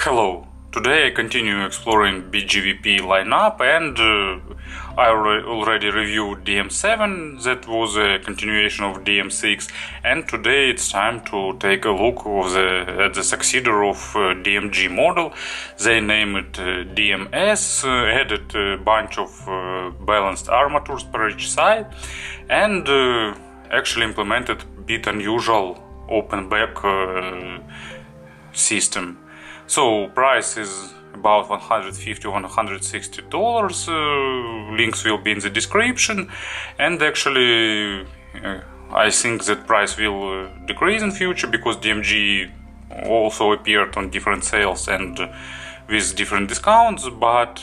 Hello, today I continue exploring BGVP lineup and I already reviewed DM7, that was a continuation of DM6, and today it's time to take a look at the successor of DMG model. They named it DMS, added a bunch of balanced armatures per each side, and actually implemented a bit unusual open back system. So price is about $150–160. Links will be in the description, and actually I think that price will decrease in future because DMG also appeared on different sales and with different discounts, but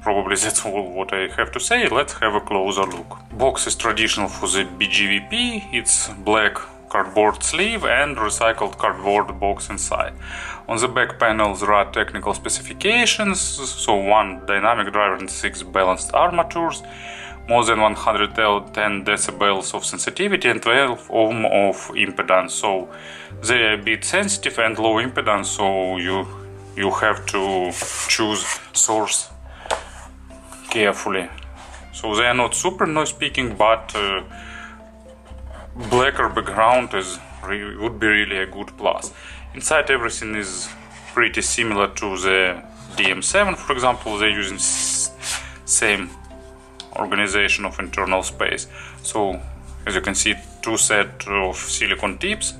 probably that's all what I have to say. Let's have a closer look. Box is traditional for the BGVP. It's black cardboard sleeve and recycled cardboard box inside. On the back panel there are technical specifications, so 1 dynamic driver and 6 balanced armatures, more than 110 decibels of sensitivity and 12 ohm of impedance. So they are a bit sensitive and low impedance, so you have to choose source carefully. So they are not super noise speaking, but blacker background would be really a good plus. Inside everything is pretty similar to the DM7, for example. They're using same organization of internal space. So as you can see, 2 sets of silicone tips,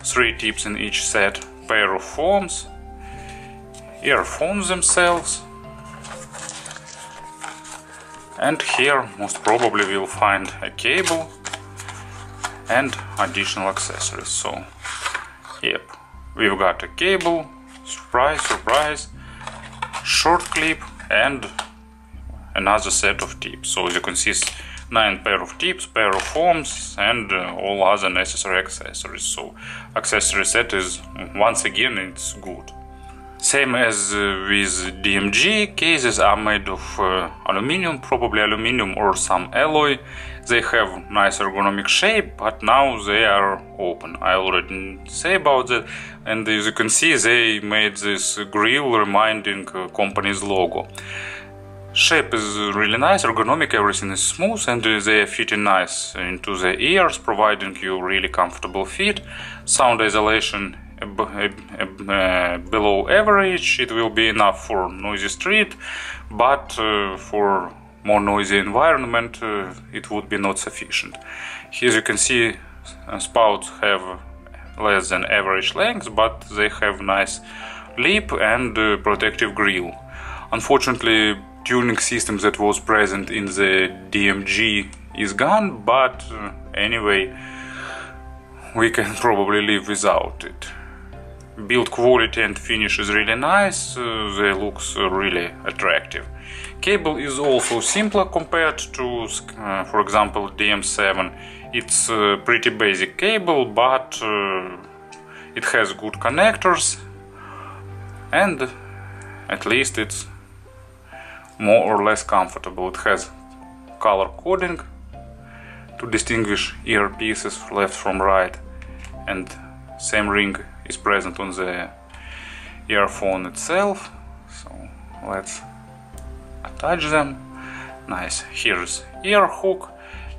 3 tips in each set, pair of foams, earphones themselves, and here most probably we'll find a cable and additional accessories. So yep, we've got a cable, surprise, short clip, and another set of tips. So as you can see, 9 pair of tips, pair of foams, and all other necessary accessories. So accessory set is, once again, it's good. Same as with DMG, cases are made of aluminum, probably aluminum or some alloy. They have nice ergonomic shape, but now they are open. I already say about that. And as you can see, they made this grill reminding company's logo. Shape is really nice, ergonomic, everything is smooth, and they are fitting nice into the ears, providing you really comfortable fit. Sound isolation below average, it will be enough for noisy street, but for more noisy environment it would be not sufficient. Here you can see spouts have less than average length, but they have nice lip and protective grille. Unfortunately, tuning system that was present in the DMG is gone, but anyway, we can probably live without it. Build quality and finish is really nice, they looks really attractive. Cable is also simpler compared to, for example, DM7. It's a pretty basic cable, but it has good connectors, and at least it's more or less comfortable. It has color coding to distinguish earpieces left from right, and same ring is present on the earphone itself. So let's attach them. Nice. Here's ear hook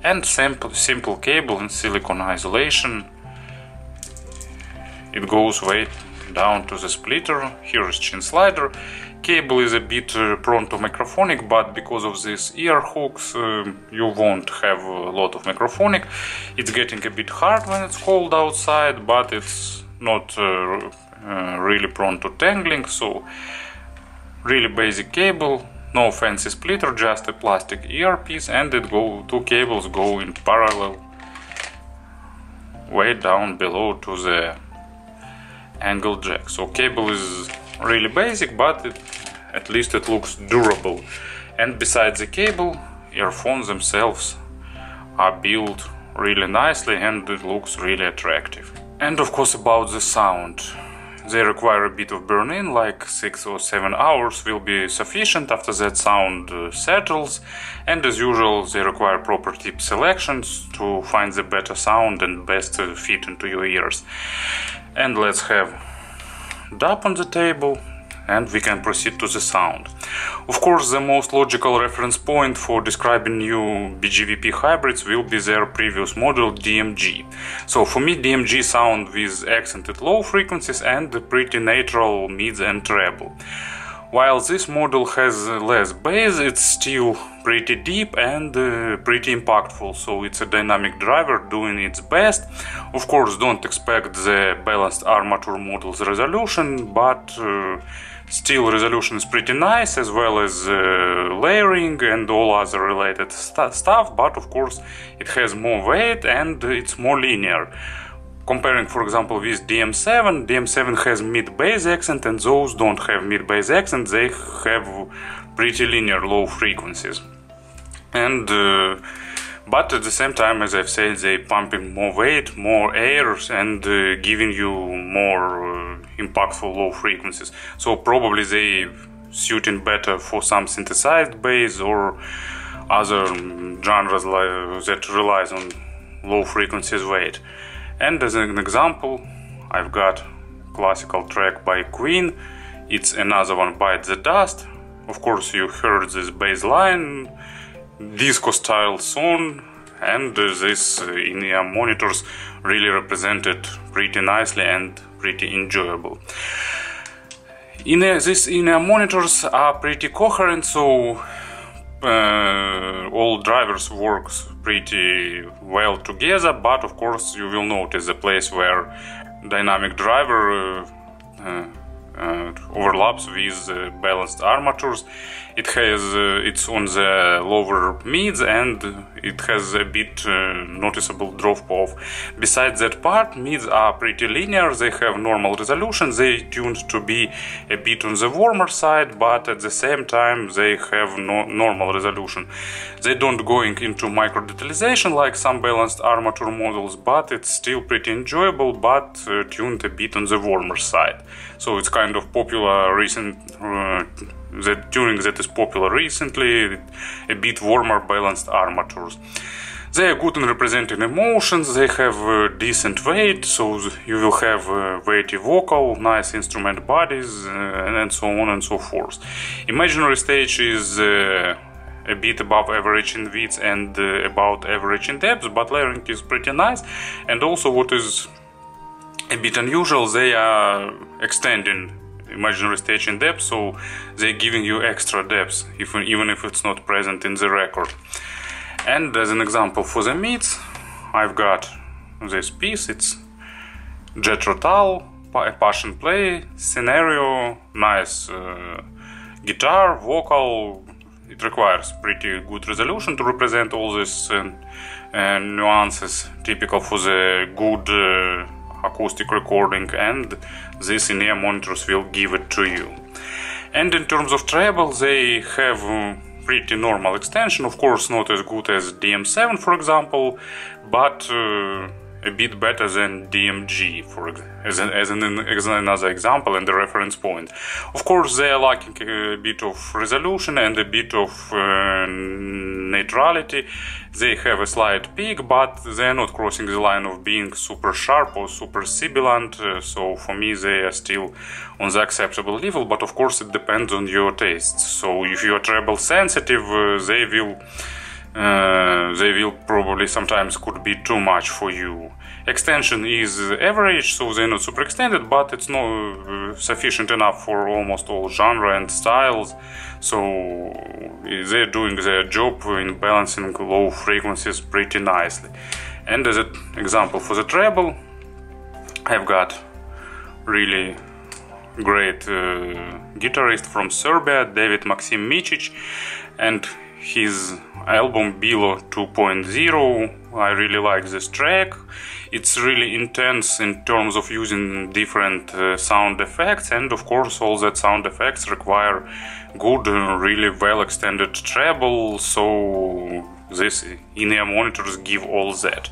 and simple cable and silicone isolation. It goes way down to the splitter. Here is chin slider. Cable is a bit prone to microphonic, but because of these ear hooks you won't have a lot of microphonic. It's getting a bit hard when it's cold outside, but it's not really prone to tangling. So really basic cable, no fancy splitter, just a plastic earpiece, and 2 cables go in parallel way down below to the angle jack. So cable is really basic, but at least it looks durable. And besides the cable, earphones themselves are built really nicely and it looks really attractive. And of course about the sound. They require a bit of burn-in, like 6 or 7 hours will be sufficient. After that sound settles, and as usual they require proper tip selections to find the better sound and best fit into your ears. And let's have DAP on the table, and we can proceed to the sound. Of course, the most logical reference point for describing new BGVP hybrids will be their previous model DMG. So for me, DMG sound with accented low frequencies and pretty natural mids and treble. While this model has less bass, it's still pretty deep and pretty impactful, so it's a dynamic driver doing its best. Of course, don't expect the balanced armature model's resolution, but still resolution is pretty nice, as well as layering and all other related stuff, but of course it has more weight and it's more linear. Comparing, for example, with DM7, DM7 has mid-bass accent and those don't have mid-bass accent, they have pretty linear low frequencies. And but at the same time, as I've said, they pumping more weight, more air, and giving you more impactful low frequencies. So probably they suiting better for some synthesized bass or other genres that relies on low frequencies weight. And as an example, I've got classical track by Queen. It's another one, Bite the Dust. Of course, you heard this bass line, disco style song, and this in-ear monitors really represented pretty nicely and pretty enjoyable. These in-ear monitors are pretty coherent, so all drivers work pretty well together, but of course you will notice the place where dynamic driver overlaps with balanced armatures. It's on the lower mids and it has a bit noticeable drop off. Besides that part, mids are pretty linear, they have normal resolution, they tuned to be a bit on the warmer side, but at the same time they have normal resolution. They don't going into micro detalization like some balanced armature models, but it's still pretty enjoyable, but tuned a bit on the warmer side. So it's kind of popular the tuning that is popular recently, a bit warmer balanced armatures. They are good in representing emotions, they have decent weight, so you will have weighty vocal, nice instrument bodies, and so on and so forth. Imaginary stage is a bit above average in width and about average in depth, but layering is pretty nice. And also what is a bit unusual, they are extending imaginary stage in depth, so they're giving you extra depth, even if it's not present in the record. And as an example for the mids, I've got this piece. It's Jethro Tull, a passion play, scenario, nice guitar, vocal. It requires pretty good resolution to represent all these nuances typical for the good acoustic recording, and these in-ear monitors will give it to you. And in terms of treble, they have pretty normal extension, of course not as good as DM7 for example, but a bit better than DMG as another example and a reference point. Of course they are lacking a bit of resolution and a bit of neutrality. They have a slight peak, but they are not crossing the line of being super sharp or super sibilant, so for me they are still on the acceptable level, but of course it depends on your tastes. So if you are treble sensitive, they will probably sometimes could be too much for you. Extension is average, so they're not super extended, but it's not sufficient enough for almost all genre and styles, so they're doing their job in balancing low frequencies pretty nicely. And as an example for the treble, I've got really great guitarist from Serbia, Maxim Micic, and his album Bilo 2.0. I really like this track. It's really intense in terms of using different sound effects, and of course all that sound effects require good, really well extended treble, so these in-ear monitors give all that.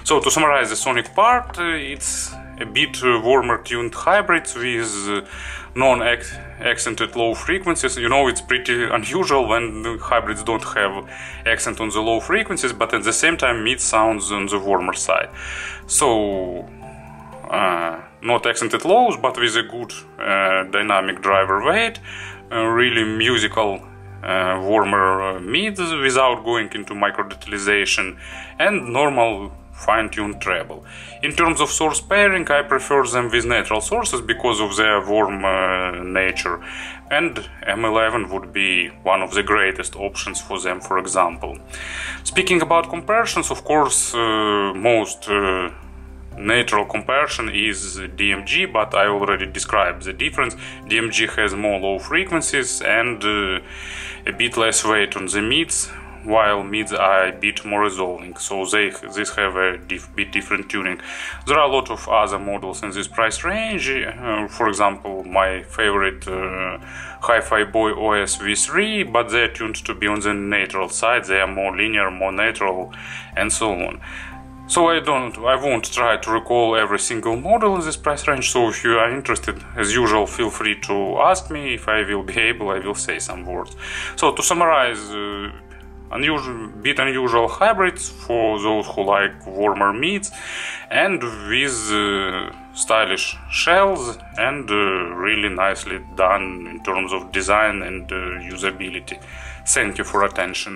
So to summarize the sonic part, it's a bit warmer tuned hybrids with non-accented low frequencies. You know, it's pretty unusual when hybrids don't have accent on the low frequencies, but at the same time mid sounds on the warmer side. So not accented lows, but with a good dynamic driver weight, really musical warmer mids without going into micro detailization, and normal fine-tuned treble. In terms of source pairing, I prefer them with natural sources because of their warm nature, and M11 would be one of the greatest options for them, for example. Speaking about compressions, of course, most natural compression is DMG, but I already described the difference. DMG has more low frequencies and a bit less weight on the mids, while mids are a bit more resolving, so these have a bit different tuning. There are a lot of other models in this price range, for example my favorite Hi-Fi Boy OS V3, but they're tuned to be on the natural side, they are more linear, more natural, and so on. So I won't try to recall every single model in this price range, so if you are interested, as usual, feel free to ask me. If I will be able, I will say some words. So to summarize, unusual hybrids for those who like warmer mids, and with stylish shells, and really nicely done in terms of design and usability. Thank you for attention.